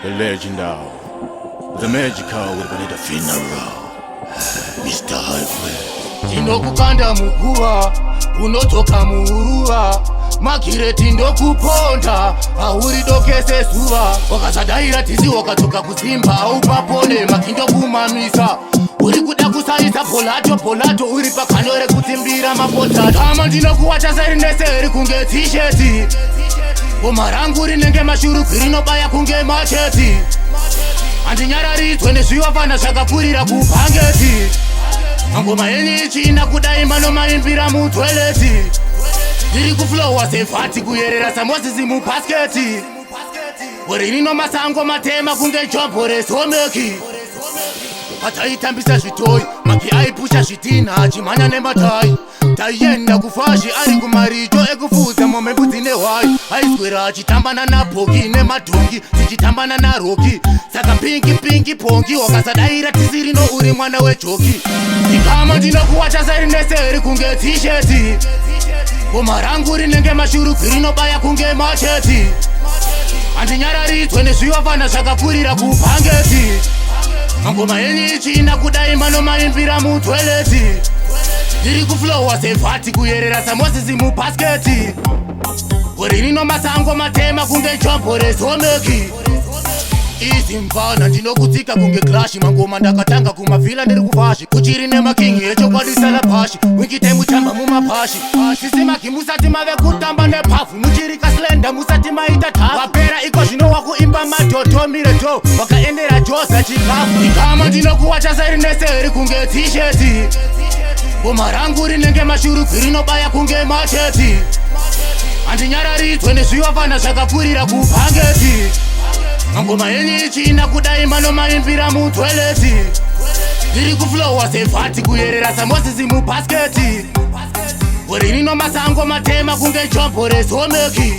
the legendary, the magical with the funeral, Mr. Highway. Tinokukanda muguva, unotoka muhuruva, makireti ndokuponda, hauridokese zuva. Wakasadaira tizi wakatoka kusimba, haupapone makindokumamisa. Uri kuda kusaisa polato uri pakanore kutimbira mapota. Kama ndinokuwacha seri neseri kunge t-shirti, goma rangu rinenge mashuru rinobaya kunge macheti. Andinyararidzwe nezvivafana zvakakurira kubhangeti. Mangoma yenyu ichina kudai manomaimbira mutweleti. Ndiri kuflowa sefati kuyerera samosisi mubasketi. Uri rino masango matema kunge jombo resomeki. Ataitambisa zvitoi, maki aipusha zvitina achimhanya nematai. Taienda kufashi ari kumaricho ekufudza momembudzi nehwai. Aiswera achitambana napoki nemadhongi, tichitambana naroki. Saka pingi pongi, wakasadaira tisirino uri mwana wejoki. Ikama ndinokuwacha seri neseri kunge t-shirti, goma rangu rinenge mashuru rinobaya kunge macheti. Andinyararidzwe nezvivafana zvakakurira kubhangeti. Mangoma yenyu ichina kudai manomaimbira mutweleti. Ndiri kuflowa sefati kuyerera samosisi mubasketi. Uri rino masango matema kunge jombo resomeki. Izi mfana ndinokutsika kunge clash, mangoma ndakatanga kumavhila ndiri kufashi. Kuchiri nemakingi echokwadisala pashi, wikite muchamba mumapashi. Sisi maki musati mave kutamba nephafu, muchiri kaslenda musati maita tafu. Wapera iko zvino wakuimba madoto mireto, wakaendera joza chikafu. Ikama ndinokuwacha seri neseri kunge t-shirti, goma rangu rinenge mashuru rinobaya kunge macheti. Andinyararidzwe nezvivafana zvakakurira kubhangeti. Mangoma yenyu ichina kudai manomaimbira mutweleti. Ndiri kuflowa sefati kuyerera samosisi mubasketi. Uri rino masango matema kunge jombo resomeki.